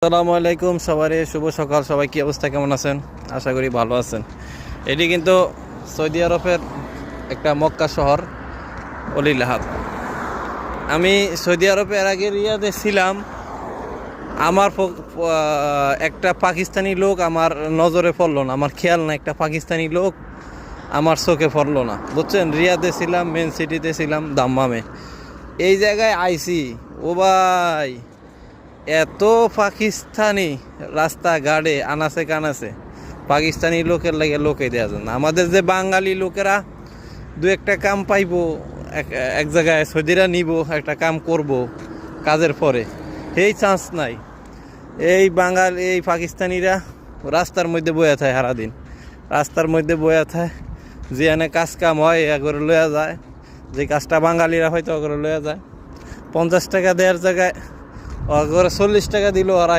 আসসালামু আলাইকুম, সবারই শুভ সকাল। সবাই কি অবস্থা, কেমন আছেন? আশা করি ভালো আছেন। এটি কিন্তু সৌদি আরবের একটা মক্কা শহর অলিলাহাদ। আমি সৌদি আরবে এর আগে রিয়াদে ছিলাম। আমার একটা পাকিস্তানি লোক আমার নজরে পড়লো না, আমার খেয়াল না, একটা পাকিস্তানি লোক আমার চোখে পড়লো না, বুঝছেন? রিয়াদে ছিলাম, মেন সিটিতে ছিলাম, দাম্মামে। এই জায়গায় আইসি, ও ভাই, এত পাকিস্তানি রাস্তাঘাটে আনাচে কানাচে। পাকিস্তানি লোকের লাগে লোকে দেওয়া যায় না। আমাদের যে বাঙালি লোকেরা দু একটা কাম পাইবো, এক জায়গায় সৌদিরা নিব, একটা কাম করব, কাজের পরে এই চান্স নাই। এই পাকিস্তানিরা রাস্তার মধ্যে বয়া থাকে, সারাদিন রাস্তার মধ্যে বয়া থাকে। যেখানে কাজ কাম হয় এগরে লয়া যায়, যে কাজটা বাঙালিরা হয়তো ওগরে লয়া যায়। 50 টাকা দেওয়ার জায়গায় ওগরে 40 টাকা দিল ওরা